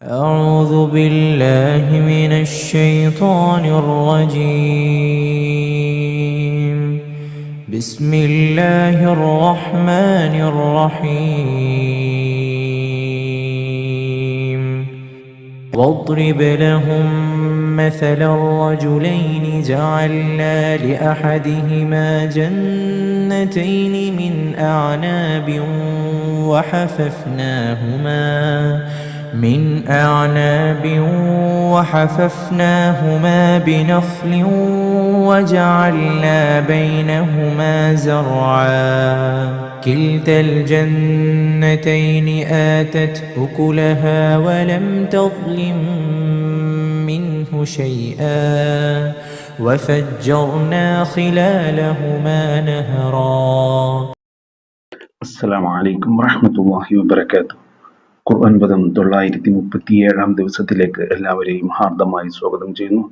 أعوذ بالله من الشيطان الرجيم. بسم الله الرحمن الرحيم. واضرب لهم مثل الرجلين جعلنا لأحدهما جنتين من أعناب وحففناهما بنخل وجعلنا بينهما زرعا كلتا الجنتين آتت أكلها ولم تظلم منه شيئا وفجرنا خلالهما نهرا. السلام عليكم ورحمة الله وبركاته. ഖുർആൻ പദം 937 ദിവസത്തിലേക്ക് എല്ലാവരെയും ഹാർദമായി സ്വാഗതം ചെയ്യുന്നു.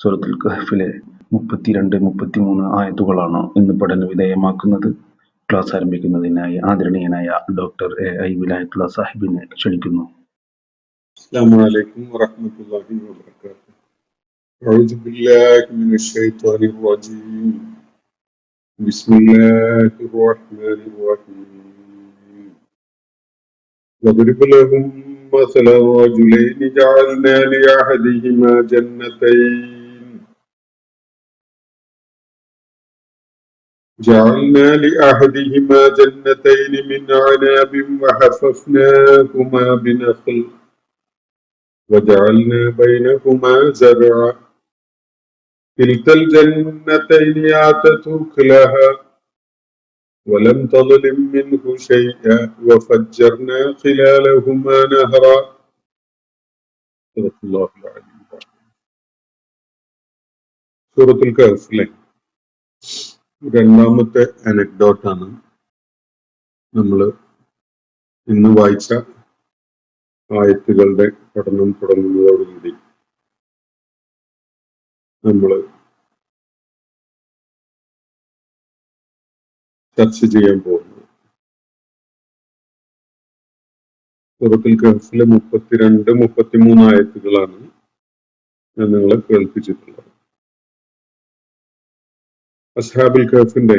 സൂറത്തുൽ കഹ്ഫിലെ 32-33 ആയത്തുകളാണ് ഇന്ന് പഠന വിധേയമാക്കുന്നത്. ക്ലാസ് ആരംഭിക്കുന്നതിനായി ആദരണീയനായ ഡോക്ടർ എ വിലായത്തുള്ള സാഹിബിനെ ക്ഷണിക്കുന്നു. السلام عليكم ورحمة الله وبركاته. أعوذ بالله من الشيطان الرجيم. بسم الله الرحمن الرحيم. واضرب لهم مثل رجلين جعلنا لأحدهما جنتين من عناب وحففناهما بنخل وجعلنا بينهما زرعا كلتا الجنتين آتت أكلها ولم تظلم منه شيئا وفجرنا خلالهما نهرا. صدق الله العلي العظيم. സൂറത്തുൽ കഹ്ഫിലെ രണ്ടാമത്തെ അനക്ഡോട്ടാണ് നമ്മൾ ഇന്ന് വായിച്ച ആയത്തുകളുടെ പഠനം തുടങ്ങുന്നതോടുകൂടി നമ്മൾ ചർച്ച ചെയ്യാൻ പോകുന്നത്. സൂറത്തുൽ കഹ്ഫിലെ 32-33 ആയത്തുകളാണ് ഞാൻ നിങ്ങളെ കേൾപ്പിച്ചിട്ടുള്ളത്. അസ്ഹാബുൽ കഹ്ഫിന്റെ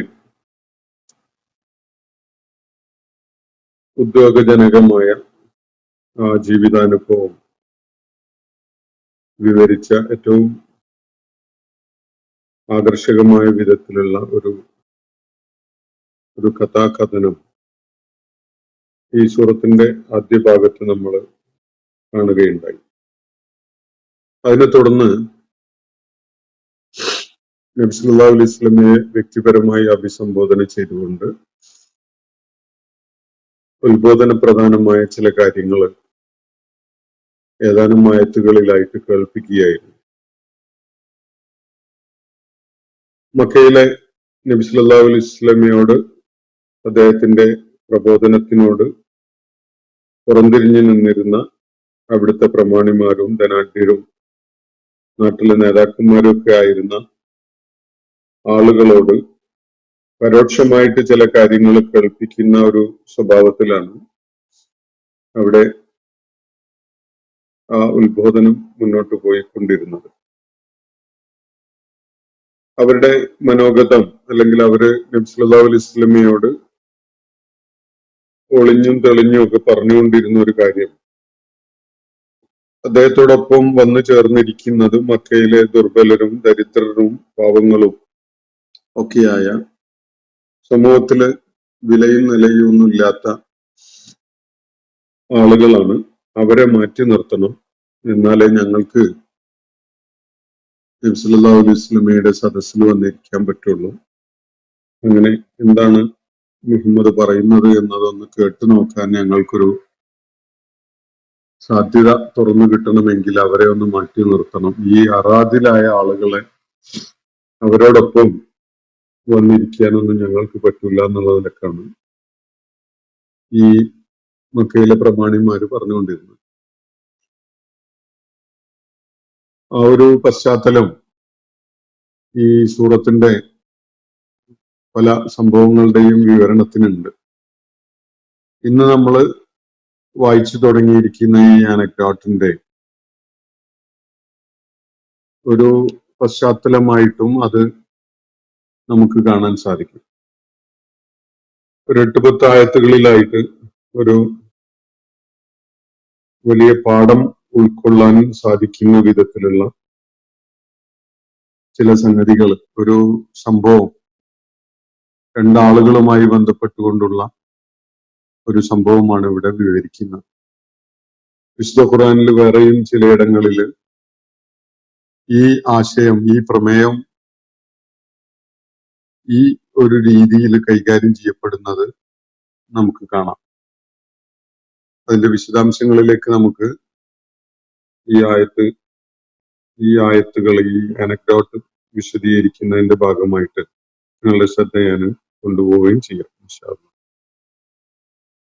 ഉദ്യോഗജനകമായ ആ ജീവിതാനുഭവം വിവരിച്ച ഏറ്റവും ആകർഷകമായ വിധത്തിലുള്ള ഒരു കഥാകഥനം ഈ സൂറത്തിന്റെ ആദ്യ ഭാഗത്ത് നമ്മൾ കാണുകയുണ്ടായി. അതിനെ തുടർന്ന് നബി സല്ലല്ലാഹു അലൈഹി വസല്ലമയെ വ്യക്തിപരമായി അഭിസംബോധന ചെയ്തുകൊണ്ട് ഉത്ബോധന പ്രധാനമായ ചില കാര്യങ്ങൾ ഏതാനും ആയത്തുകളിലായിട്ട് കേൾപ്പിക്കുകയായിരുന്നു. മക്കയിലെ നബി സല്ലല്ലാഹു അലൈഹി വസല്ലമയോട് അദ്ദേഹത്തിന്റെ പ്രബോധനത്തിനോട് പുറംതിരിഞ്ഞു നിന്നിരുന്ന അവിടുത്തെ പ്രമാണിമാരും ധനാഢ്യരും നാട്ടിലെ നേതാക്കന്മാരും ഒക്കെ ആയിരുന്ന ആളുകളോട് പരോക്ഷമായിട്ട് ചില കാര്യങ്ങൾ കേൾപ്പിക്കുന്ന ഒരു സ്വഭാവത്തിലാണ് അവിടെ ആ ഉത്ബോധനം മുന്നോട്ട് പോയിക്കൊണ്ടിരുന്നത്. അവരുടെ മനോഗതം അല്ലെങ്കിൽ അവര് നബി സല്ലല്ലാഹു അലൈഹി വസല്ലമയോട് ഒളിഞ്ഞും തെളിഞ്ഞും ഒക്കെ പറഞ്ഞുകൊണ്ടിരുന്ന ഒരു കാര്യം, അദ്ദേഹത്തോടൊപ്പം വന്നു ചേർന്നിരിക്കുന്നത് മക്കയിലെ ദുർബലരും ദരിദ്രരും പാവങ്ങളും ഒക്കെയായ സമൂഹത്തില് വിലയും നിലയും ഒന്നും ഇല്ലാത്ത ആളുകളാണ്. അവരെ മാറ്റി നിർത്തണം, എന്നാലേ ഞങ്ങൾക്ക് നബി സല്ലല്ലാഹു അലൈഹി വസല്ലമയുടെ സദസ്സിൽ വന്നിരിക്കാൻ പറ്റുള്ളൂ. അങ്ങനെ എന്താണ് മുഹമ്മദ് പറയുന്നത് എന്നതൊന്ന് കേട്ടു നോക്കാൻ ഞങ്ങൾക്കൊരു സാധ്യത തുറന്നു കിട്ടണമെങ്കിൽ അവരെ ഒന്ന് മാറ്റി നിർത്തണം. ഈ അറാദിലായ ആളുകളെ അവരോടൊപ്പം വന്നിരിക്കാനൊന്നും ഞങ്ങൾക്ക് പറ്റില്ല എന്നുള്ളതിലൊക്കെയാണ് ഈ മക്കയിലെ പ്രമാണിമാര് പറഞ്ഞുകൊണ്ടിരുന്നത്. ആ ഒരു പശ്ചാത്തലം ഈ സൂറത്തിന്റെ പല സംഭവങ്ങളുടെയും വിവരണത്തിനുണ്ട്. ഇന്ന് നമ്മൾ വായിച്ചു തുടങ്ങിയിരിക്കുന്ന ഈ അനക്ഡോട്ടിന്റെ ഒരു പശ്ചാത്തലമായിട്ടും അത് നമുക്ക് കാണാൻ സാധിക്കും. ഒരു 8-10 ആയത്തുകളിലായിട്ട് ഒരു വലിയ പാഠം ഉൾക്കൊള്ളാൻ സാധിക്കുന്ന വിധത്തിലുള്ള ചില സംഗതികൾ, ഒരു സംഭവം, രണ്ടാളുകളുമായി ബന്ധപ്പെട്ടുകൊണ്ടുള്ള ഒരു സംഭവമാണ് ഇവിടെ വിവരിക്കുന്നത്. വിശുദ്ധ ഖുർആനിൽ വേറെയും ചിലയിടങ്ങളിൽ ഈ ആശയം, ഈ പ്രമേയം ഈ ഒരു രീതിയിൽ കൈകാര്യം ചെയ്യപ്പെടുന്നത് നമുക്ക് കാണാം. അതിന്റെ വിശദാംശങ്ങളിലേക്ക് നമുക്ക് ഈ ആയത്തുകൾ, ഈ അനക്ഡോട്ട് വിശദീകരിക്കുന്നതിന്റെ ഭാഗമായിട്ട് നിങ്ങളുടെ ശ്രദ്ധ ഞാൻ കൊണ്ടുപോവുകയും ചെയ്യാം. ഇൻഷാ അല്ലാഹ്.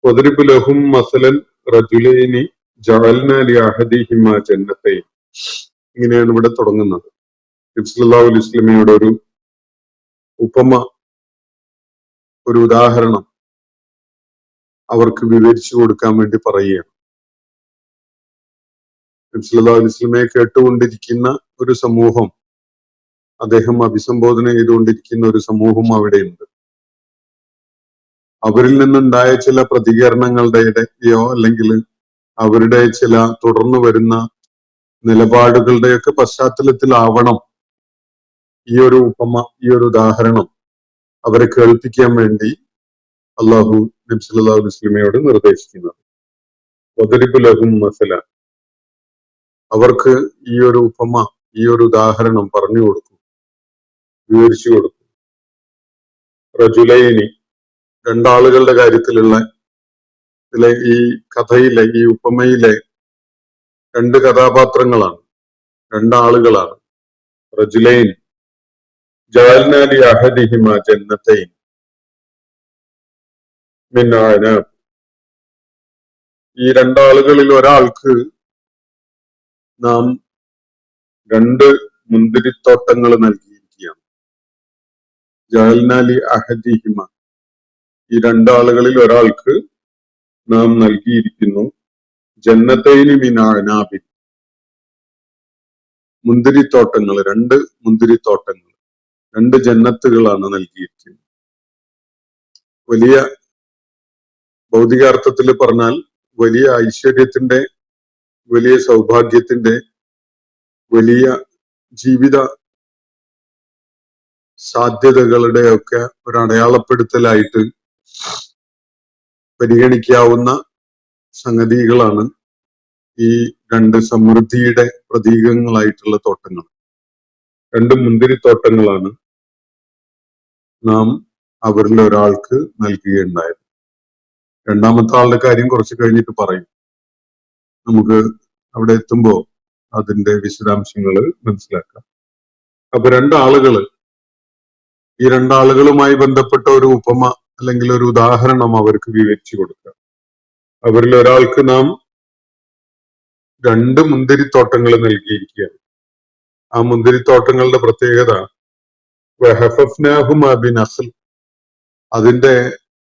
വദ്രിബ് ലഹും മസലൻ റജുലൈനി ജഅൽനാ ലിഅഹദിഹിമാ ജന്നതൈൻ. ഇങ്ങനെയാണ് ഇവിടെ തുടങ്ങുന്നത്. നബി സല്ലല്ലാഹു അലൈഹി വസല്ലമയുടെ ഒരു ഉപമ, ഒരു ഉദാഹരണം അവർക്ക് വിവരിച്ചു കൊടുക്കാൻ വേണ്ടി പറയുകയാണ്. നബി സല്ലല്ലാഹു അലൈഹി വസല്ലമയെ കേട്ടുകൊണ്ടിരിക്കുന്ന ഒരു സമൂഹം, അദ്ദേഹം അഭിസംബോധന ചെയ്തുകൊണ്ടിരിക്കുന്ന ഒരു സമൂഹം അവിടെയുണ്ട്. അവരിൽ നിന്നുണ്ടായ ചില പ്രതികരണങ്ങളുടെയോ അല്ലെങ്കിൽ അവരുടെ ചില തുടർന്നു വരുന്ന നിലപാടുകളുടെയൊക്കെ പശ്ചാത്തലത്തിലാവണം ഈ ഒരു ഉപമ, ഈ ഒരു ഉദാഹരണം അവരെ കേൾപ്പിക്കാൻ വേണ്ടി അള്ളാഹു നബി സല്ലല്ലാഹു അലൈഹി വസല്ലമയോട് നിർദ്ദേശിക്കുന്നത്. വദ്രിബ് ലഹും മസല, അവർക്ക് ഈ ഒരു ഉപമ, ഈ ഒരു ഉദാഹരണം പറഞ്ഞു കൊടുക്കും, വിവരിച്ചു കൊടുക്കും. റജുലൈനി, രണ്ടാളുകളുടെ കാര്യത്തിലുള്ള ഈ കഥയിലെ, ഈ ഉപമയിലെ രണ്ട് കഥാപാത്രങ്ങളാണ്, രണ്ടാളുകളാണ്. റജുലൈൻ ജഅൽനാ ലിഅഹദിഹിമാ ജന്നതൈൻ മിൻ അഅനാബ്. ഈ രണ്ടാളുകളിൽ ഒരാൾക്ക് നാം 2 മുന്തിരിത്തോട്ടങ്ങൾ നൽകിയിരിക്കുകയാണ്. ജഅൽനാ ലിഅഹദിഹിമ, ഈ രണ്ടാളുകളിൽ ഒരാൾക്ക് നാം നൽകിയിരിക്കുന്നു ജന്നതൈനി മിൻ അഅനാബിൻ, മുന്തിരിത്തോട്ടങ്ങൾ, 2 മുന്തിരിത്തോട്ടങ്ങൾ, 2 ജന്നത്തുകളാണ് നൽകിയിരിക്കുന്നത്. വലിയ ഭൗതികാർത്ഥത്തിൽ പറഞ്ഞാൽ വലിയ ഐശ്വര്യത്തിന്റെ, വലിയ സൗഭാഗ്യത്തിന്റെ, വലിയ ജീവിത സാധ്യതകളുടെ ഒക്കെ ഒരു അടയാളപ്പെടുത്തലായിട്ട് പരിഗണിക്കാവുന്ന സംഗതികളാണ് ഈ 2 സമൃദ്ധിയുടെ പ്രതീകങ്ങളായിട്ടുള്ള തോട്ടങ്ങൾ. 2 മുന്തിരിത്തോട്ടങ്ങളാണ് നാം അവരിൽ ഒരാൾക്ക് നൽകുകയുണ്ടായത്. രണ്ടാമത്തെ ആളുടെ കാര്യം കുറച്ച് കഴിഞ്ഞിട്ട് പറയും. നമുക്ക് അവിടെ എത്തുമ്പോൾ അതിന്റെ വിശദാംശങ്ങൾ മനസ്സിലാക്കാം. അപ്പൊ 2 ആളുകള്, ഈ 2 ആളുകളുമായി ബന്ധപ്പെട്ട ഒരു ഉപമ അല്ലെങ്കിൽ ഒരു ഉദാഹരണം അവർക്ക് വിവരിച്ചു കൊടുക്കുക. അവരിൽ ഒരാൾക്ക് നാം 2 മുന്തിരിത്തോട്ടങ്ങൾ നൽകിയിരിക്കുകയാണ്. ആ മുന്തിരിത്തോട്ടങ്ങളുടെ പ്രത്യേകത വഹഫഫ്നാഹുമാ ബിനഖ്ൽ, അതിന്റെ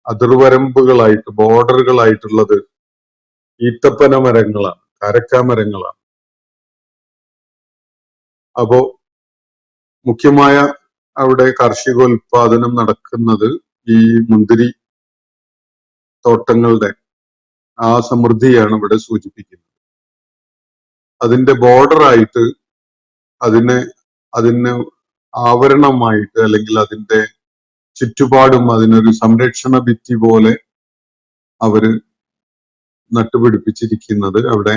അതിർവരമ്പുകളായിട്ട്, ബോർഡറുകളായിട്ടുള്ളത് ഈത്തപ്പന മരങ്ങളാണ്, കാരക്കാമരങ്ങളാണ്. അപ്പോ മുഖ്യമായ അവിടെ കാർഷികോൽപാദനം നടക്കുന്നത് ഈ മുന്തിരി തോട്ടങ്ങളുടെ ആ സമൃദ്ധിയാണ് ഇവിടെ സൂചിപ്പിക്കുന്നത്. അതിന്റെ ബോർഡറായിട്ട്, അതിന് ആവരണമായിട്ട്, അല്ലെങ്കിൽ അതിന്റെ ചുറ്റുപാടും അതിനൊരു സംരക്ഷണ ഭിത്തി പോലെ അവര് നട്ടുപിടിപ്പിച്ചിരിക്കുന്നത് അവിടെ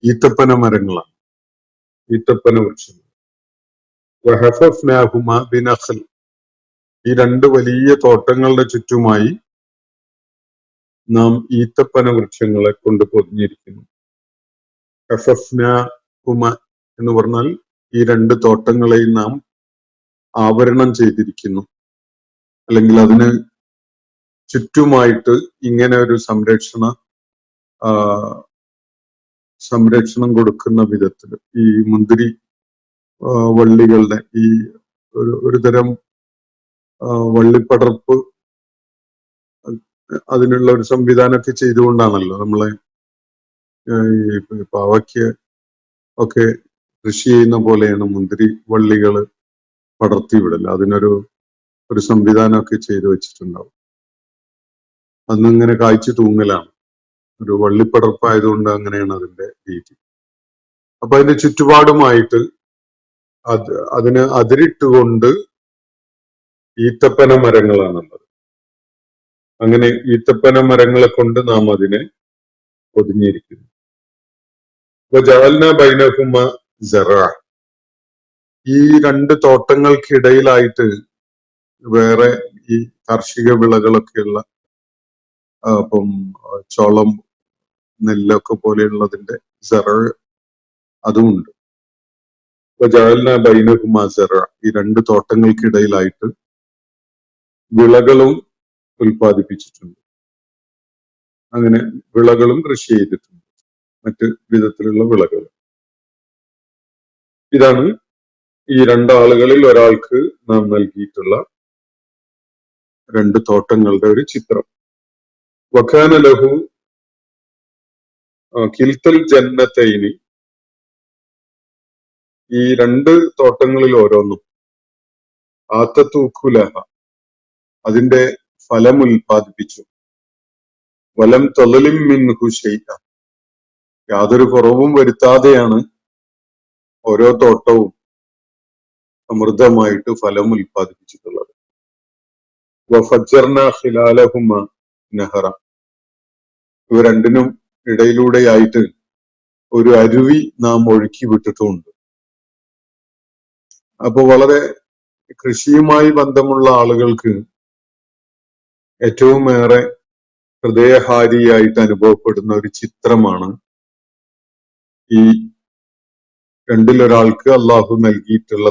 ഈത്തപ്പന മരങ്ങളാണ്, ഈത്തപ്പന വൃക്ഷങ്ങൾ. വഹഫഫ്നാഹുമാ ബിനഖ്ൽ, ഈ 2 വലിയ തോട്ടങ്ങളുടെ ചുറ്റുമായി നാം ഈത്തപ്പന വൃക്ഷങ്ങളെ കൊണ്ട് പൊതിഞ്ഞിരിക്കുന്നു. ഹഫഫ്നാഹുമ എന്ന് പറഞ്ഞാൽ ഈ 2 തോട്ടങ്ങളെയും നാം ആവരണം ചെയ്തിരിക്കുന്നു, അല്ലെങ്കിൽ അതിന് ചുറ്റുമായിട്ട് ഇങ്ങനെ ഒരു സംരക്ഷണം കൊടുക്കുന്നത്തിൽ ഈ മുന്തിരി വള്ളികളുടെ ഈ ഒരു തരം വള്ളിപ്പടർപ്പ് അതിനുള്ള ഒരു സംവിധാനമൊക്കെ ചെയ്തുകൊണ്ടാണല്ലോ നമ്മളെ ഈ പാവയ്ക്ക് ഒക്കെ കൃഷി ചെയ്യുന്ന പോലെയാണ് മുന്തിരി വള്ളികൾ പടർത്തി വിടല്. ഒരു സംവിധാനമൊക്കെ ചെയ്തു വെച്ചിട്ടുണ്ടാവും. അന്നിങ്ങനെ കായ്ച്ചു തൂങ്ങലാണ്. ഒരു വള്ളിപ്പടർപ്പായതുകൊണ്ട് അങ്ങനെയാണ് അതിന്റെ രീതി. അപ്പൊ അതിന്റെ ചുറ്റുപാടുമായിട്ട് അതിന് അതിരിട്ടുകൊണ്ട് ഈത്തപ്പന മരങ്ങളാണുള്ളത്. അങ്ങനെ ഈത്തപ്പന മരങ്ങളെ കൊണ്ട് നാം അതിനെ പൊതിഞ്ഞിരിക്കുന്നു. അപ്പൊ ജഅൽനാ ബൈനഹുമ സറഅ, ഈ രണ്ട് തോട്ടങ്ങൾക്കിടയിലായിട്ട് വേറെ ഈ കാർഷിക വിളകളൊക്കെയുള്ള അപ്പം ചോളം, നെല്ലൊക്കെ പോലെയുള്ളതിന്റെ സറഅ അതുമുണ്ട്. അപ്പൊ ജഅൽനാ ബൈനഹുമ സറഅ, ഈ രണ്ട് തോട്ടങ്ങൾക്കിടയിലായിട്ട് വിളകളും ഉൽപ്പാദിപ്പിച്ചിട്ടുണ്ട്. അങ്ങനെ വിളകളും കൃഷി ചെയ്തിട്ടുണ്ട്, മറ്റ് വിധത്തിലുള്ള വിളകൾ. ഇതാണ് ഈ രണ്ടാളുകളിൽ ഒരാൾക്ക് നാം നൽകിയിട്ടുള്ള രണ്ട് തോട്ടങ്ങളുടെ ഒരു ചിത്രം. വകാന ലഹു കിൽത്തൽ ജന്നത്തൈനി, ഈ രണ്ട് തോട്ടങ്ങളിൽ ഓരോന്നും ആത്തത്തൂക്കുലഹ, അതിന്റെ ഫലം ഉൽപ്പാദിപ്പിച്ചു. വലം തൊലലിം മിൻഹു ശൈഅ, യാതൊരു കുറവും വരുത്താതെയാണ് ഓരോ തോട്ടവും സമൃദ്ധമായിട്ട് ഫലം ഉൽപ്പാദിപ്പിച്ചിട്ടുള്ളത്. വഫജ്ജർനാ ഖിലാലഹുമ നഹറ, ഇവ രണ്ടിനും ഇടയിലൂടെയായിട്ട് ഒരു അരുവി നാം ഒഴുക്കി വിട്ടിട്ടുമുണ്ട്. അപ്പൊ വളരെ കൃഷിയുമായി ബന്ധമുള്ള ആളുകൾക്ക് ഏറ്റവും ഏറെ ഹൃദയഹാരിയായിട്ട് അനുഭവപ്പെടുന്ന ഒരു ചിത്രമാണ് ഈ രണ്ടിലൊരാൾക്ക് അള്ളാഹു നൽകിയിട്ടുള്ള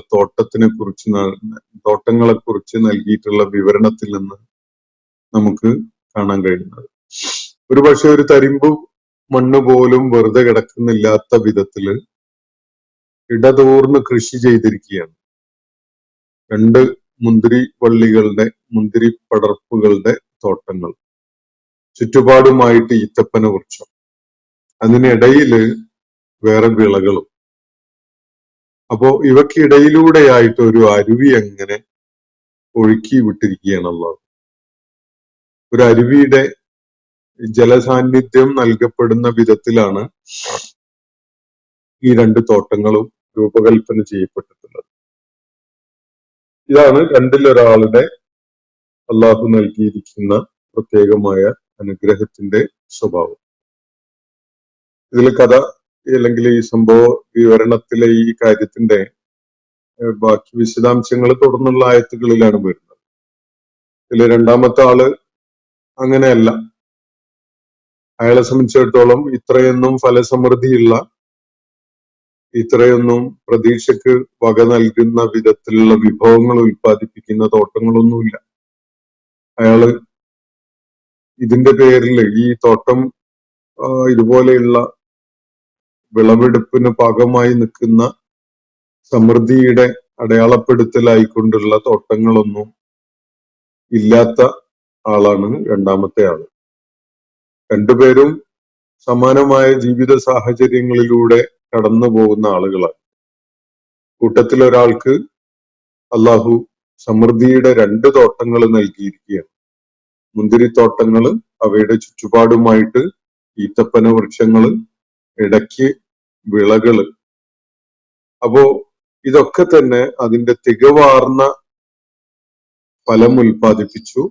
തോട്ടങ്ങളെ കുറിച്ച് നൽകിയിട്ടുള്ള വിവരണത്തിൽ നിന്ന് നമുക്ക് കാണാൻ കഴിയുന്നത്. ഒരുപക്ഷെ ഒരു തരിമ്പ് മണ്ണ് പോലും വെറുതെ കിടക്കുന്നില്ലാത്ത വിധത്തില് ഇടതൂർന്ന് കൃഷി ചെയ്തിരിക്കുകയാണ്. രണ്ട് മുന്തിരി പടർപ്പുകളുടെ തോട്ടങ്ങൾ, ചുറ്റുപാടുമായിട്ട് ഈത്തപ്പന വൃക്ഷം, അതിനിടയില് വേറെ വിളകളും. അപ്പോ ഇവക്കിടയിലൂടെയായിട്ട് ഒരു അരുവി അങ്ങനെ ഒഴുക്കി വിട്ടിരിക്കുകയാണല്ലോ. ഒരു അരുവിയുടെ ജലസാന്നിധ്യം നൽകപ്പെടുന്ന വിധത്തിലാണ് ഈ രണ്ട് തോട്ടങ്ങളും രൂപകൽപ്പന ചെയ്യപ്പെട്ടിട്ടുള്ളത്. ഇതാണ് രണ്ടിലൊരാളുടെ അള്ളാഹു നൽകിയിരിക്കുന്ന പ്രത്യേകമായ അനുഗ്രഹത്തിന്റെ സ്വഭാവം. ഇതിൽ കഥ അല്ലെങ്കിൽ ഈ സംഭവ വിവരണത്തിലെ ഈ കാര്യത്തിന്റെ ബാക്കി വിശദാംശങ്ങൾ തുടർന്നുള്ള ആയത്തുകളിലാണ് വരുന്നത്. ഇതിൽ രണ്ടാമത്തെ ആള് അങ്ങനെയല്ല. അയാളെ സംബന്ധിച്ചിടത്തോളം ഇത്രയൊന്നും ഫലസമൃദ്ധിയുള്ള, ഇത്രയൊന്നും പ്രതീക്ഷയ്ക്ക് വക നൽകുന്ന വിധത്തിലുള്ള വിഭവങ്ങൾ ഉൽപ്പാദിപ്പിക്കുന്ന തോട്ടങ്ങളൊന്നുമില്ല. അയാള് ഇതിന്റെ പേരിൽ ഈ തോട്ടം ഇതുപോലെയുള്ള വിളവെടുപ്പിന് പാകമായി നിൽക്കുന്ന സമൃദ്ധിയുടെ അടയാളപ്പെടുത്തലായിക്കൊണ്ടുള്ള തോട്ടങ്ങളൊന്നും ഇല്ലാത്ത ആളാണ് രണ്ടാമത്തെ ആള്. രണ്ടുപേരും സമാനമായ ജീവിത സാഹചര്യങ്ങളിലൂടെ കടന്നു പോകുന്ന ആളുകളാണ്. കൂട്ടത്തിൽ ഒരാൾക്ക് അള്ളാഹു സമൃദ്ധിയുടെ രണ്ട് തോട്ടങ്ങൾ നൽകിയിരിക്കുകയാണ്. മുന്തിരിത്തോട്ടങ്ങള്, അവയുടെ ചുറ്റുപാടുമായിട്ട് ഈത്തപ്പന വൃക്ഷങ്ങള്, ഇടയ്ക്ക് വിളകള്. അപ്പോ ഇതൊക്കെ തന്നെ അതിന്റെ തികവാർന്ന ഫലം ഉൽപ്പാദിപ്പിച്ചു.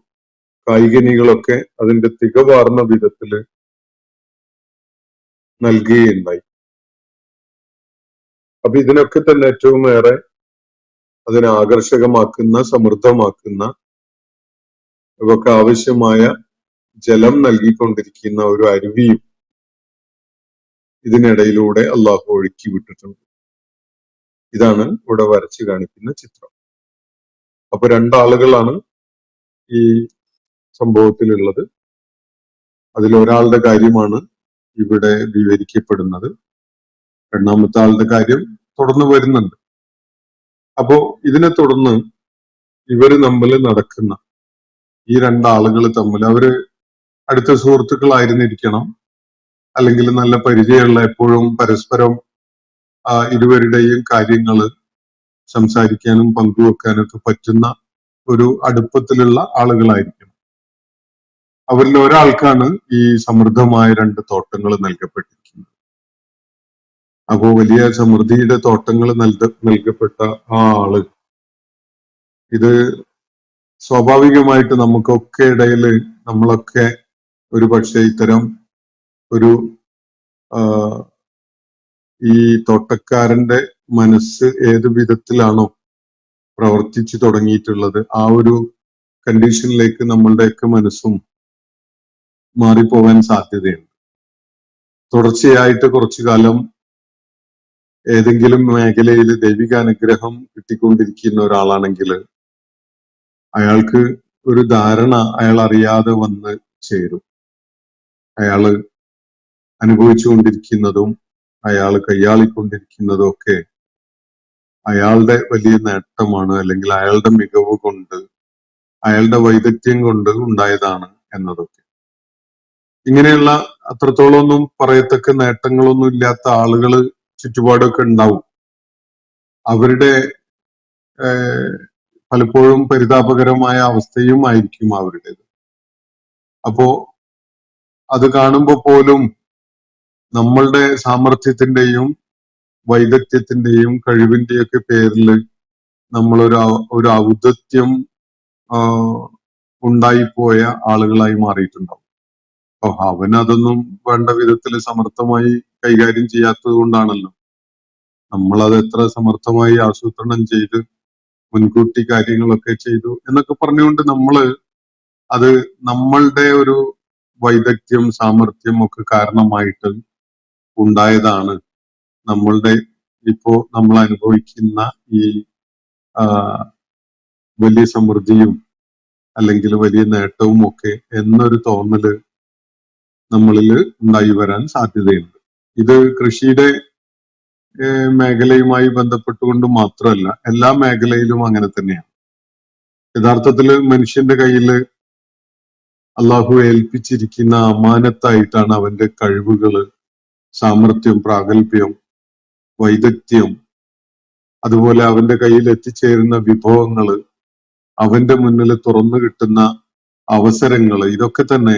കായികനികളൊക്കെ അതിന്റെ തികവാർന്ന വിധത്തില് നൽകുകയുണ്ടായി. അപ്പൊ ഇതിനൊക്കെ തന്നെ ഏറ്റവും ഏറെ അതിനെ ആകർഷകമാക്കുന്ന, സമൃദ്ധമാക്കുന്ന, ഇവർക്ക് ആവശ്യമായ ജലം നൽകിക്കൊണ്ടിരിക്കുന്ന ഒരു അരുവിയും ഇതിനിടയിലൂടെ അള്ളാഹു ഒഴുക്കി വിട്ടിട്ടുണ്ട്. ഇതാണ് ഇവിടെ വരച്ച് കാണിക്കുന്ന ചിത്രം. അപ്പൊ രണ്ടാളുകളാണ് ഈ സംഭവത്തിലുള്ളത്. അതിലൊരാളുടെ കാര്യമാണ് ഇവിടെ വിവരിക്കപ്പെടുന്നത്. രണ്ടാമത്തെ ആളുടെ കാര്യം തുടർന്ന് വരുന്നുണ്ട്. അപ്പോ ഇതിനെ തുടർന്ന് ഇവര് തമ്മിൽ നടക്കുന്ന ഈ രണ്ടാളുകൾ തമ്മിൽ അവര് അടുത്ത സുഹൃത്തുക്കളായിരുന്നിരിക്കണം, അല്ലെങ്കിൽ നല്ല പരിചയമുള്ള, എപ്പോഴും പരസ്പരം ഇരുവരുടെയും കാര്യങ്ങൾ സംസാരിക്കാനും പങ്കുവെക്കാനും ഒക്കെ പറ്റുന്ന ഒരു അടുപ്പത്തിലുള്ള ആളുകളായിരിക്കണം. അവരിൽ ഒരാൾക്കാണ് ഈ സമൃദ്ധമായ 2 തോട്ടങ്ങൾ നൽകപ്പെട്ടിരിക്കുന്നത്. അപ്പോ വലിയ സമൃദ്ധിയുടെ തോട്ടങ്ങൾ നൽകപ്പെട്ട ആ ആള്, ഇത് സ്വാഭാവികമായിട്ട് നമുക്കൊക്കെ ഇടയിൽ നമ്മളൊക്കെ ഒരു പക്ഷേ ഇത്തരം ഒരു ഈ തോട്ടക്കാരന്റെ മനസ്സ് ഏത് വിധത്തിലാണോ പ്രവർത്തിച്ചു തുടങ്ങിയിട്ടുള്ളത്, ആ ഒരു കണ്ടീഷനിലേക്ക് നമ്മളുടെയൊക്കെ മനസ്സും മാറിപ്പോകാൻ സാധ്യതയുണ്ട്. തുടർച്ചയായിട്ട് കുറച്ചു കാലം ഏതെങ്കിലും മേഖലയിൽ ദൈവികാനുഗ്രഹം കിട്ടിക്കൊണ്ടിരിക്കുന്ന ഒരാളാണെങ്കിൽ അയാൾക്ക് ഒരു ധാരണ അയാൾ അറിയാതെ വന്ന് ചേരും. അയാള് അനുഭവിച്ചുകൊണ്ടിരിക്കുന്നതും അയാൾ കൈയാളിക്കൊണ്ടിരിക്കുന്നതും ഒക്കെ അയാളുടെ വലിയ നേട്ടമാണ്, അല്ലെങ്കിൽ അയാളുടെ മികവ് കൊണ്ട്, അയാളുടെ വൈദഗ്ധ്യം കൊണ്ട് ഉണ്ടായതാണ് എന്നതൊക്കെ. ഇങ്ങനെയുള്ള അത്രത്തോളം ഒന്നും പറയത്തക്ക നേട്ടങ്ങളൊന്നും ഇല്ലാത്ത ആളുകൾ ചുറ്റുപാടൊക്കെ ഉണ്ടാവും. അവരുടെ പലപ്പോഴും പരിതാപകരമായ അവസ്ഥയും ആയിരിക്കും അവരുടേത്. അപ്പോ അത് കാണുമ്പോൾ പോലും നമ്മളുടെ സാമർഥ്യത്തിന്റെയും വൈദഗ്ധ്യത്തിന്റെയും കഴിവിന്റെയൊക്കെ പേരിൽ നമ്മളൊരു ഔദത്യം ഉണ്ടായിപ്പോയ ആളുകളായി മാറിയിട്ടുണ്ടാവും. അപ്പൊ അവനതൊന്നും വേണ്ട വിധത്തിൽ സമർത്ഥമായി കൈകാര്യം ചെയ്യാത്തത് കൊണ്ടാണല്ലോ നമ്മളത് എത്ര സമർത്ഥമായി ആസൂത്രണം ചെയ്ത് മുൻകൂട്ടി കാര്യങ്ങളൊക്കെ ചെയ്തു എന്നൊക്കെ പറഞ്ഞുകൊണ്ട് നമ്മള് അത് നമ്മളുടെ ഒരു വൈദഗ്ധ്യം സാമർഥ്യം ഒക്കെ കാരണമായിട്ട് ഉണ്ടായതാണ് നമ്മളുടെ ഇപ്പോ നമ്മൾ അനുഭവിക്കുന്ന ഈ വലിയ സമൃദ്ധിയും അല്ലെങ്കിൽ വലിയ നേട്ടവും ഒക്കെ എന്നൊരു തോന്നല് നമ്മളിൽ ഉണ്ടായി വരാൻ സാധ്യതയുണ്ട്. ഇത് കൃഷിയുടെ മേഖലയുമായി ബന്ധപ്പെട്ടുകൊണ്ട് മാത്രമല്ല, എല്ലാ മേഖലയിലും അങ്ങനെ തന്നെയാണ്. യഥാർത്ഥത്തില് മനുഷ്യന്റെ കയ്യിൽ അള്ളാഹു ഏൽപ്പിച്ചിരിക്കുന്ന അമാനത്തായിട്ടാണ് അവന്റെ കഴിവുകള്, സാമർഥ്യം, പ്രാഗൽഭ്യം, വൈദഗ്ധ്യം, അതുപോലെ അവന്റെ കയ്യിൽ എത്തിച്ചേരുന്ന വിഭവങ്ങള്, അവന്റെ മുന്നിൽ തുറന്നു കിട്ടുന്ന അവസരങ്ങള്, ഇതൊക്കെ തന്നെ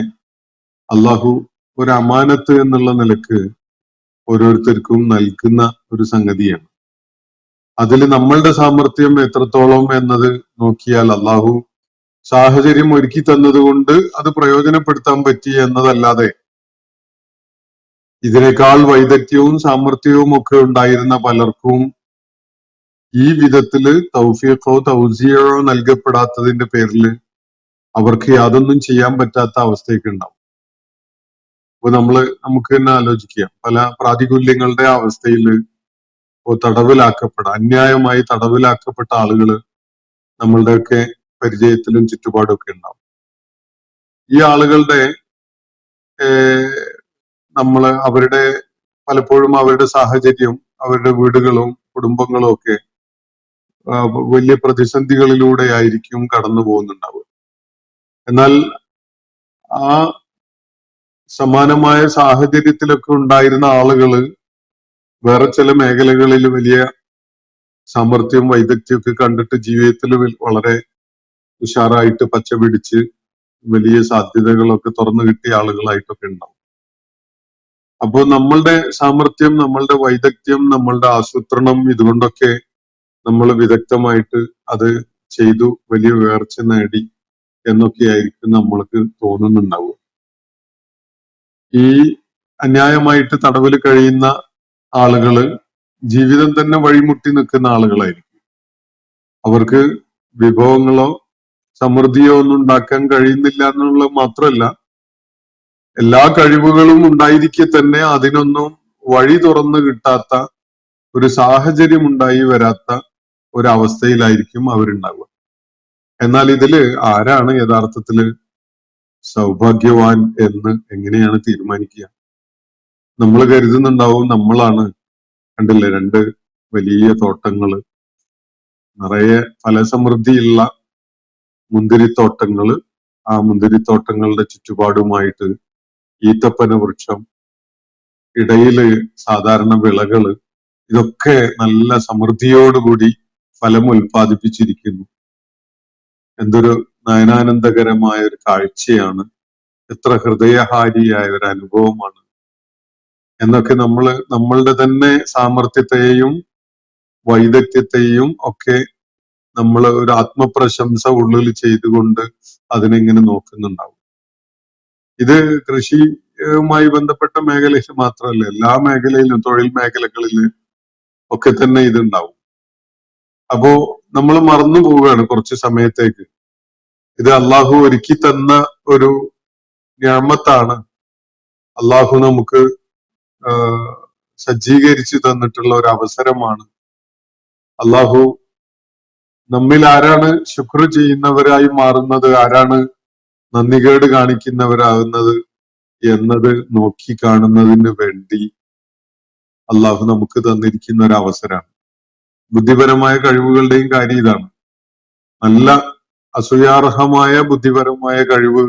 അള്ളാഹു ഒരു അമാനത്ത് എന്നുള്ള നിലക്ക് ഓരോരുത്തർക്കും നൽകുന്ന ഒരു സംഗതിയാണ്. അതിൽ നമ്മളുടെ സാമർഥ്യം എത്രത്തോളം എന്നത് നോക്കിയാൽ അള്ളാഹു സാഹചര്യം ഒരുക്കി തന്നതുകൊണ്ട് അത് പ്രയോജനപ്പെടുത്താൻ പറ്റി എന്നതല്ലാതെ ഇതിനേക്കാൾ വൈദഗ്ധ്യവും സാമർഥ്യവും ഒക്കെ ഉണ്ടായിരുന്ന പലർക്കും ഈ വിധത്തില് തൗഫീഖോ തൗസിയോ നൽകപ്പെടാത്തതിന്റെ പേരിൽ അവർക്ക് യാതൊന്നും ചെയ്യാൻ പറ്റാത്ത അവസ്ഥയൊക്കെ ഉണ്ടാവും. അപ്പൊ നമുക്ക് തന്നെ ആലോചിക്കാം, പല പ്രാതികൂല്യങ്ങളുടെ അവസ്ഥയിൽ അന്യായമായി തടവിലാക്കപ്പെട്ട ആളുകള് നമ്മളുടെയൊക്കെ പരിചയത്തിലും ചുറ്റുപാടും ഒക്കെ ഉണ്ടാവും. ഈ ആളുകളുടെ അവരുടെ പലപ്പോഴും അവരുടെ സാഹചര്യം, അവരുടെ വീടുകളും കുടുംബങ്ങളും ഒക്കെ വലിയ പ്രതിസന്ധികളിലൂടെ ആയിരിക്കും കടന്നു പോകുന്നുണ്ടാവുക. എന്നാൽ ആ സമാനമായ സാഹചര്യത്തിലൊക്കെ ഉണ്ടായിരുന്ന ആളുകള് വേറെ ചില മേഖലകളിൽ വലിയ സാമർഥ്യവും വൈദഗ്ധ്യം ഒക്കെ കണ്ടിട്ട് ജീവിതത്തിൽ വളരെ ഉഷാറായിട്ട് പച്ച പിടിച്ച് വലിയ സാധ്യതകളൊക്കെ തുറന്നു കിട്ടിയ ആളുകളായിട്ടൊക്കെ ഉണ്ടാവും. അപ്പോൾ നമ്മളുടെ സാമർഥ്യം, നമ്മളുടെ വൈദഗ്ധ്യം, നമ്മളുടെ ആസൂത്രണം, ഇതുകൊണ്ടൊക്കെ നമ്മൾ വിദഗ്ധമായിട്ട് അത് ചെയ്തു വലിയ ഉയർച്ച നേടി എന്നൊക്കെയായിരിക്കും നമ്മൾക്ക് തോന്നുന്നുണ്ടാവുക. ഈ അന്യായമായിട്ട് തടവിൽ കഴിയുന്ന ആളുകള് ജീവിതം തന്നെ വഴിമുട്ടി നിൽക്കുന്ന ആളുകളായിരിക്കും. അവർക്ക് വിഭവങ്ങളോ സമൃദ്ധിയോ ഒന്നും ഉണ്ടാക്കാൻ കഴിയുന്നില്ല എന്നുള്ളത് മാത്രമല്ല, എല്ലാ കഴിവുകളും ഉണ്ടായിരിക്കെ തന്നെ അതിനൊന്നും വഴി തുറന്നു കിട്ടാത്ത ഒരു സാഹചര്യം ഉണ്ടായി വരാത്ത ഒരവസ്ഥയിലായിരിക്കും അവരുണ്ടാവുക. എന്നാൽ ഇതില് ആരാണ് യഥാർത്ഥത്തില് സൗഭാഗ്യവാൻ എന്ന് എങ്ങനെയാണ് തീരുമാനിക്കുക? നമ്മൾ കരുതുന്നുണ്ടാവും നമ്മളാണ്, കണ്ടില്ലേ 2 വലിയ തോട്ടങ്ങള്, നിറയെ ഫലസമൃദ്ധിയുള്ള മുന്തിരിത്തോട്ടങ്ങള്, ആ മുന്തിരിത്തോട്ടങ്ങളുടെ ചുറ്റുപാടുമായിട്ട് ഈത്തപ്പന വൃക്ഷം, ഇടയില് സാധാരണ വിളകള്, ഇതൊക്കെ നല്ല സമൃദ്ധിയോടുകൂടി ഫലം ഉൽപ്പാദിപ്പിച്ചിരിക്കുന്നു. എന്തൊരു നയനാനന്ദകരമായ ഒരു കാഴ്ചയാണ്, എത്ര ഹൃദയഹാരിയായ ഒരു അനുഭവമാണ് എന്നൊക്കെ നമ്മളുടെ തന്നെ സാമർത്ഥ്യത്തെയും വൈദഗ്ധ്യത്തെയും ഒക്കെ നമ്മൾ ഒരു ആത്മപ്രശംസ ഉള്ളിൽ ചെയ്തുകൊണ്ട് അതിനെങ്ങനെ നോക്കുന്നുണ്ടാവും. ഇത് കൃഷിയുമായി ബന്ധപ്പെട്ട മേഖലയിൽ മാത്രമല്ല, എല്ലാ മേഖലയിലും, തൊഴിൽ മേഖലകളിൽ ഒക്കെ തന്നെ ഇതുണ്ടാവും. അപ്പോ നമ്മൾ മറന്നു പോവുകയാണ് കുറച്ച് സമയത്തേക്ക്. ഇത് അള്ളാഹു ഒരുക്കി തന്ന ഒരു ഞാമത്താണ്, അള്ളാഹു നമുക്ക് സജ്ജീകരിച്ചു തന്നിട്ടുള്ള ഒരു അവസരമാണ്. അള്ളാഹു നമ്മിൽ ആരാണ് ശുക്ർ ചെയ്യുന്നവരായി മാറുന്നത്, ആരാണ് നന്ദികേട് കാണിക്കുന്നവരാകുന്നത് എന്നത് നോക്കി കാണുന്നതിന് വേണ്ടി അള്ളാഹു നമുക്ക് തന്നിരിക്കുന്ന ഒരു അവസരമാണ്. ബുദ്ധിപരമായ കഴിവുകളുടെയും കാര്യം ഇതാണ്. നല്ല അസൂയാർഹമായ ബുദ്ധിപരമായ കഴിവ്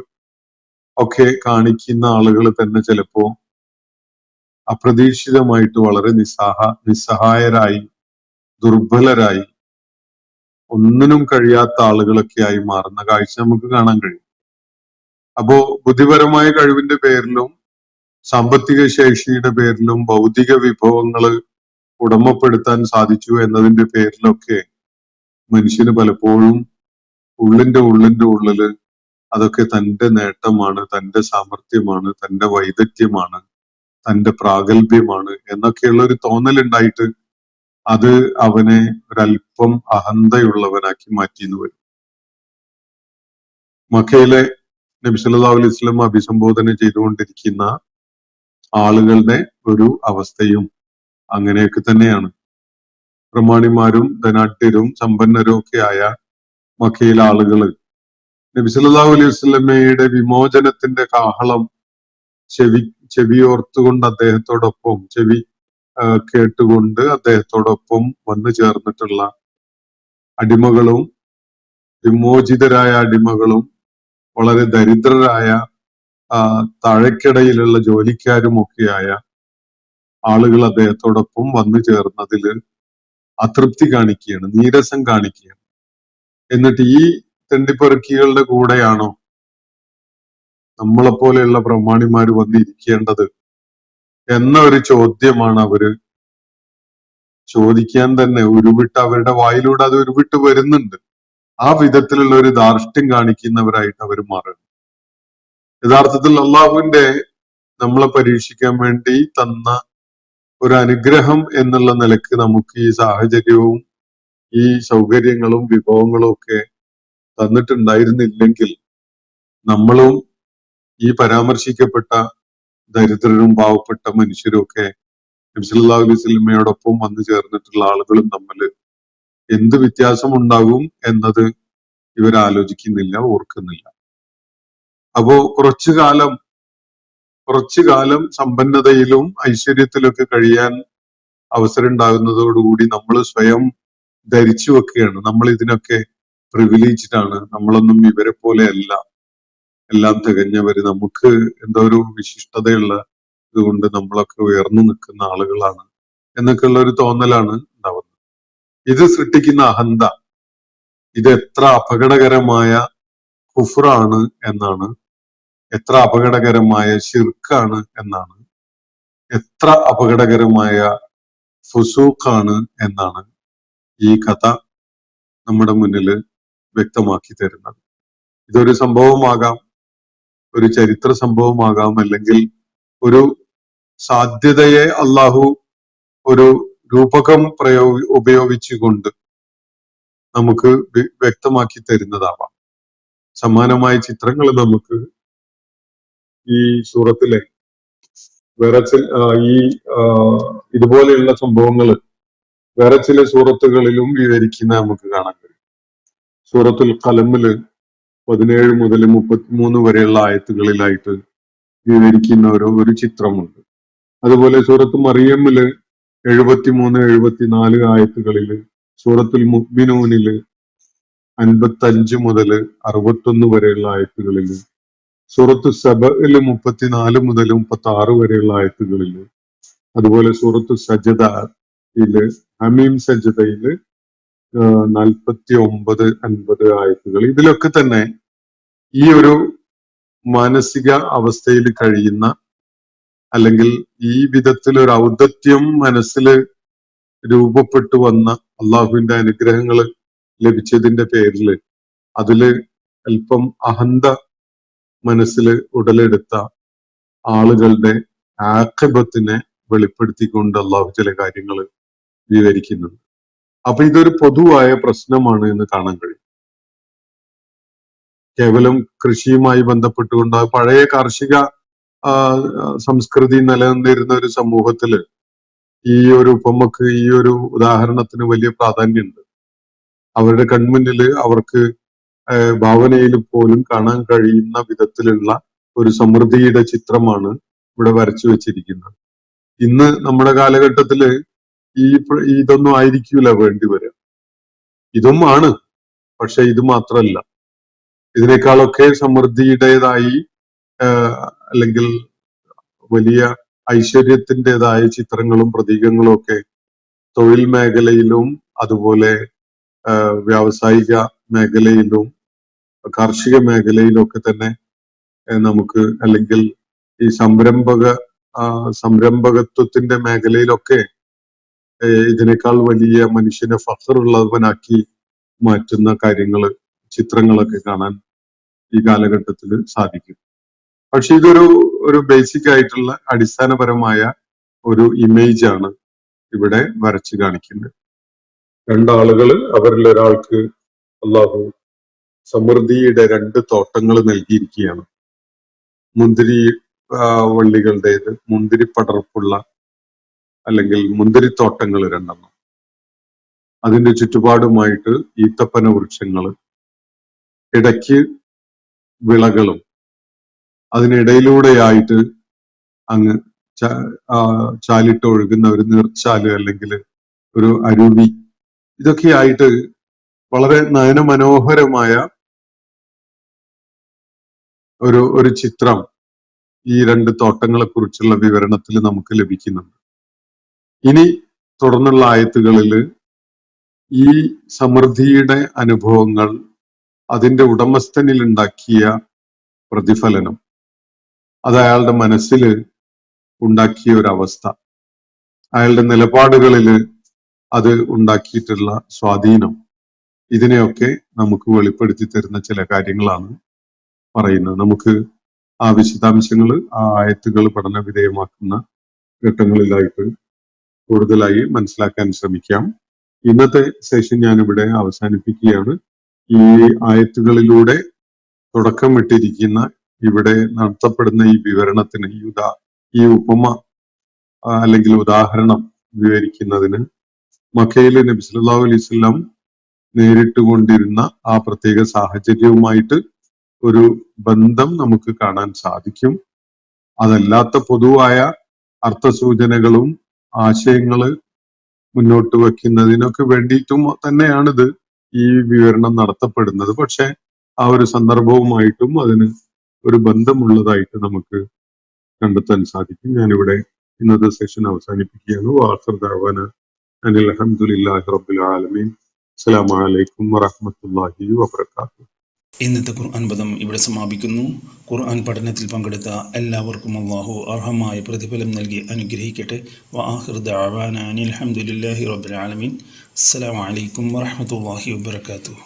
ഒക്കെ കാണിക്കുന്ന ആളുകൾ തന്നെ ചിലപ്പോ അപ്രതീക്ഷിതമായിട്ട് വളരെ നിസ്സഹായരായി, ദുർബലരായി, ഒന്നിനും കഴിയാത്ത ആളുകളൊക്കെ ആയി മാറുന്ന കാഴ്ച നമുക്ക് കാണാൻ കഴിയും. അപ്പോ ബുദ്ധിപരമായ കഴിവിന്റെ പേരിലും സാമ്പത്തിക ശേഷിയുടെ പേരിലും ഭൗതിക വിഭവങ്ങൾ ഉടമപ്പെടുത്താൻ സാധിച്ചു എന്നതിന്റെ പേരിലൊക്കെ മനുഷ്യന് പലപ്പോഴും ഉള്ളിന്റെ ഉള്ളില് അതൊക്കെ തന്റെ നേട്ടമാണ്, തന്റെ സാമർഥ്യമാണ്, തന്റെ വൈദഗ്ധ്യമാണ്, തന്റെ പ്രാഗൽഭ്യമാണ് എന്നൊക്കെയുള്ള ഒരു തോന്നലുണ്ടായിട്ട് അത് അവനെ ഒരല്പം അഹന്തയുള്ളവനാക്കി മാറ്റിയെന്ന് വരും. മക്കയിലെ നബി സല്ലല്ലാഹു അലൈഹി വസല്ലം അഭിസംബോധന ചെയ്തുകൊണ്ടിരിക്കുന്ന ആളുകളുടെ ഒരു അവസ്ഥയും അങ്ങനെയൊക്കെ തന്നെയാണ്. പ്രമാണിമാരും ധനാഢ്യരും സമ്പന്നരും ഒക്കെ ആയ മക്കയിലെ ആളുകള് നബി സല്ലല്ലാഹു അലൈഹി വസല്ലമയുടെ വിമോചനത്തിന്റെ കാഹളം ചെവിയോർത്തുകൊണ്ട് അദ്ദേഹത്തോടൊപ്പം, കേട്ടുകൊണ്ട് അദ്ദേഹത്തോടൊപ്പം വന്നു ചേർന്നിട്ടുള്ള അടിമകളും, വിമോചിതരായ അടിമകളും, വളരെ ദരിദ്രരായ താഴെക്കിടയിലുള്ള ജോലിക്കാരുമൊക്കെയായ ആളുകൾ അദ്ദേഹത്തോടൊപ്പം വന്നു ചേർന്നതിൽ അതൃപ്തി കാണിക്കുകയാണ്, നീരസം കാണിക്കുകയാണ്. എന്നിട്ട് ഈ തെണ്ടിപ്പെറുക്കികളുടെ കൂടെയാണോ നമ്മളെപ്പോലെയുള്ള പ്രമാണിമാര് വന്നിരിക്കേണ്ടത് എന്ന ഒരു ചോദ്യമാണ് അവര് ചോദിക്കാൻ തന്നെ ഉരുവിട്ട്, അവരുടെ വായിലൂടെ അത് ഉരുവിട്ട് വരുന്നുണ്ട്. ആ വിധത്തിലുള്ള ഒരു ധാർഷ്ട്യം കാണിക്കുന്നവരായിട്ട് അവർ മാറുന്നു. യഥാർത്ഥത്തിൽ അള്ളാഹുവിന്റെ നമ്മളെ പരീക്ഷിക്കാൻ വേണ്ടി തന്ന ഒരു അനുഗ്രഹം എന്നുള്ള നിലക്ക് നമുക്ക് ഈ സാഹചര്യവും ഈ സൗകര്യങ്ങളും വിഭവങ്ങളും ഒക്കെ തന്നിട്ടുണ്ടായിരുന്നില്ലെങ്കിൽ നമ്മളും ഈ പരാമർശിക്കപ്പെട്ട ദരിദ്രരും പാവപ്പെട്ട മനുഷ്യരും ഒക്കെ നബി സല്ലല്ലാഹു അലൈഹി വസല്ലമയോടൊപ്പം വന്നു ചേർന്നിട്ടുള്ള ആളുകളും തമ്മിൽ എന്ത് വ്യത്യാസം ഉണ്ടാകും എന്നത് ഇവരാലോചിക്കുന്നില്ല, ഓർക്കുന്നില്ല. അപ്പോ കുറച്ചു കാലം സമ്പന്നതയിലും ഐശ്വര്യത്തിലൊക്കെ കഴിയാൻ അവസരം ഉണ്ടാകുന്നതോടുകൂടി നമ്മൾ സ്വയം ധരിച്ചു വെക്കുകയാണ്, നമ്മൾ ഇതിനൊക്കെ പ്രിവിലേജ്ഡ് ആണ്, നമ്മളൊന്നും ഇവരെ പോലെയല്ല, എല്ലാം തികഞ്ഞവര്, നമുക്ക് എന്തോ ഒരു വിശിഷ്ടതയുള്ള ഇതുകൊണ്ട് നമ്മളൊക്കെ ഉയർന്നു നിൽക്കുന്ന ആളുകളാണ് എന്നൊക്കെയുള്ള ഒരു തോന്നലാണ് ഉണ്ടാവുന്നത്. ഇത് സൃഷ്ടിക്കുന്ന അഹന്ത, ഇത് എത്ര അപകടകരമായ കുഫ്റാണ് എന്നാണ്, എത്ര അപകടകരമായ ശിർക്കാണ് എന്നാണ്, എത്ര അപകടകരമായ ഫുസൂഖാണ് എന്നാണ് ഈ കഥ നമ്മുടെ മുന്നിൽ വ്യക്തമാക്കി തരുന്നത്. ഇതൊരു സംഭവമാകാം, ഒരു ചരിത്ര സംഭവമാകാം, അല്ലെങ്കിൽ ഒരു സാധ്യതയെ അള്ളാഹു ഒരു രൂപകം ഉപയോഗിച്ചുകൊണ്ട് നമുക്ക് വ്യക്തമാക്കി തരുന്നതാവാം. സമാനമായ ചിത്രങ്ങൾ നമുക്ക് ഈ സൂറത്തിലെ വേറെ ഇതുപോലെയുള്ള സംഭവങ്ങൾ വേറെ ചില സൂറത്തുകളിലും വിവരിക്കുന്ന നമുക്ക് കാണാൻ കഴിയും. സൂറത്തുൽ ഖലമില് 17 മുതൽ 33 വരെയുള്ള ആയത്തുകളിലായിട്ട് വിവരിക്കുന്ന ഒരു ചിത്രമുണ്ട്. അതുപോലെ സൂറത്ത് മറിയമ്മില് 73, 74 ആയത്തുകളില്, സൂറത്തുൽ മുഅ്മിനൂനില് 55 മുതൽ 61 വരെയുള്ള ആയത്തുകളിൽ, സൂറത്തു സബഇല് 34 മുതൽ 36 വരെയുള്ള ആയത്തുകളിൽ, അതുപോലെ സൂറത്തു സജദയില് ഹമീം സജദയില് 49, 50 ആയത്തുകൾ. ഇതിലൊക്കെ തന്നെ ഈ ഒരു മാനസിക അവസ്ഥയിൽ കഴിയുന്ന, അല്ലെങ്കിൽ ഈ വിധത്തിൽ ഒരു ഔദത്യം മനസ്സിൽ രൂപപ്പെട്ടു വന്ന, അള്ളാഹുവിന്റെ അനുഗ്രഹങ്ങൾ ലഭിച്ചതിന്റെ പേരിൽ അതില് അല്പം അഹന്ത മനസ്സിൽ ഉടലെടുത്ത ആളുകളുടെ ആഖിബത്തിനെ വെളിപ്പെടുത്തിക്കൊണ്ട് അള്ളാഹു ചില കാര്യങ്ങൾ വിവരിക്കുന്നുണ്ട്. അപ്പൊ ഇതൊരു പൊതുവായ പ്രശ്നമാണ് എന്ന് കാണാൻ കഴിയും. കേവലം കൃഷിയുമായി ബന്ധപ്പെട്ടുകൊണ്ട് പഴയ കാർഷിക സംസ്കൃതി നിലനിന്നിരുന്ന ഒരു സമൂഹത്തില് ഈ ഒരു ഉപമക്ക്, ഈ ഒരു ഉദാഹരണത്തിന് വലിയ പ്രാധാന്യമുണ്ട്. അവരുടെ കൺമുന്നില് അവർക്ക് ഭാവനയിൽ പോലും കാണാൻ കഴിയുന്ന വിധത്തിലുള്ള ഒരു സമൃദ്ധിയുടെ ചിത്രമാണ് ഇവിടെ വരച്ചു വെച്ചിരിക്കുന്നത്. ഇന്ന് നമ്മുടെ കാലഘട്ടത്തില് ഇതൊന്നും ആയിരിക്കൂല വേണ്ടി വരിക. ഇതും ആണ്, പക്ഷെ ഇത് മാത്രമല്ല, ഇതിനേക്കാളൊക്കെ സമൃദ്ധിയുടേതായി അല്ലെങ്കിൽ വലിയ ഐശ്വര്യത്തിൻ്റെതായ ചിത്രങ്ങളും പ്രതീകങ്ങളും ഒക്കെ തൊഴിൽ മേഖലയിലും അതുപോലെ വ്യാവസായിക മേഖലയിലും കാർഷിക മേഖലയിലും ഒക്കെ തന്നെ നമുക്ക്, അല്ലെങ്കിൽ ഈ സംരംഭകത്വത്തിന്റെ മേഖലയിലൊക്കെ ഇതിനേക്കാൾ വലിയ മനുഷ്യനെ ഫഖറുള്ളവനാക്കി മാറ്റുന്ന കാര്യങ്ങള്, ചിത്രങ്ങളൊക്കെ കാണാൻ ഈ കാലഘട്ടത്തിൽ സാധിക്കും. പക്ഷെ ഇതൊരു ബേസിക് ആയിട്ടുള്ള അടിസ്ഥാനപരമായ ഒരു ഇമേജ് ആണ് ഇവിടെ വരച്ചു കാണിക്കുന്നത്. രണ്ടാളുകൾ, അവരിൽ ഒരാൾക്ക് അള്ളാഹു സമൃദ്ധിയുടെ 2 തോട്ടങ്ങൾ നൽകിയിരിക്കുകയാണ്. മുന്തിരി വള്ളികളുടേത്, മുന്തിരി പടർപ്പുള്ള അല്ലെങ്കിൽ മുന്തിരിത്തോട്ടങ്ങൾ 2. അതിന്റെ ചുറ്റുപാടുമായിട്ട് ഈത്തപ്പന വൃക്ഷങ്ങള്, ഇടയ്ക്ക് വിളകളും, അതിനിടയിലൂടെയായിട്ട് അങ്ങ് ചാലിട്ട് ഒഴുകുന്ന ഒരു നീർച്ചാല് അല്ലെങ്കിൽ ഒരു അരുവി. ഇതൊക്കെയായിട്ട് വളരെ നയനമനോഹരമായ ഒരു ചിത്രം ഈ 2 തോട്ടങ്ങളെ കുറിച്ചുള്ള വിവരണത്തിൽ നമുക്ക് ലഭിക്കുന്നുണ്ട്. ഇനി തുടർന്നുള്ള ആയത്തുകളിൽ ഈ സമൃദ്ധിയുടെ അനുഭവങ്ങൾ, അതിന്റെ ഉടമസ്ഥനിൽ ഉണ്ടാക്കിയ പ്രതിഫലനം, അത് അയാളുടെ മനസ്സിൽ ഉണ്ടാക്കിയ ഒരു അവസ്ഥ, അയാളുടെ നിലപാടുകളിൽ അത് ഉണ്ടാക്കിയിട്ടുള്ള സ്വാധീനം, ഇതിനെയൊക്കെ നമുക്ക് വെളിപ്പെടുത്തി തരുന്ന ചില കാര്യങ്ങളാണ് പറയുന്നത്. നമുക്ക് ആ വിശദാംശങ്ങൾ, ആ ആയത്തുകൾ പഠന വിധേയമാക്കുന്ന ഘട്ടങ്ങളിലായിട്ട് കൂടുതലായി മനസ്സിലാക്കാൻ ശ്രമിക്കാം. ഇന്നത്തെ സെഷൻ ഞാനിവിടെ അവസാനിപ്പിക്കുകയാണ്. ഈ ആയത്തുകളിലൂടെ തുടക്കമിട്ടിരിക്കുന്ന, ഇവിടെ നടത്തപ്പെടുന്ന ഈ വിവരണത്തിന്, ഈ ഉപമ അല്ലെങ്കിൽ ഉദാഹരണം വിവരിക്കുന്നതിന് മക്കയിലെ നബി സല്ലല്ലാഹു അലൈഹി വസല്ലം നേരിട്ട് കൊണ്ടിരുന്ന ആ പ്രത്യേക സാഹചര്യവുമായിട്ട് ഒരു ബന്ധം നമുക്ക് കാണാൻ സാധിക്കും. അതല്ലാത്ത പൊതുവായ അർത്ഥസൂചനകളും ആശയങ്ങള് മുന്നോട്ട് വെക്കുന്നതിനൊക്കെ വേണ്ടിയിട്ടും തന്നെയാണിത് ഈ വിവരണം നടത്തപ്പെടുന്നത്. പക്ഷെ ആ ഒരു സന്ദർഭവുമായിട്ടും അതിന് ഒരു ബന്ധമുള്ളതായിട്ട് നമുക്ക് കണ്ടെത്താൻ സാധിക്കും. ഞാനിവിടെ ഇന്നത്തെ സെഷൻ അവസാനിപ്പിക്കുകയാണ്. വാഖിർ ദഅവാന അനിൽ ഹംദുലില്ലാഹി റബ്ബിൽ ആലമീൻ. അസ്സലാമു അലൈക്കും വറഹ്മത്തുള്ളാഹി വബറകാതുഹു. ഇന്നത്തെ ഖുർആൻ പദം ഇവിടെ സമാപിക്കുന്നു. ഖുർആൻ പഠനത്തിൽ പങ്കെടുത്ത എല്ലാവർക്കും അല്ലാഹു അർഹമായ പ്രതിഫലം നൽകി അനുഗ്രഹിക്കട്ടെ. വആഖിർ ദഅവാന അനിൽ ഹംദുലില്ലാഹി റബ്ബിൽ ആലമീൻ. അസ്സലാമു അലൈക്കും വറഹ്മത്തുള്ളാഹി വബറകാതുഹു.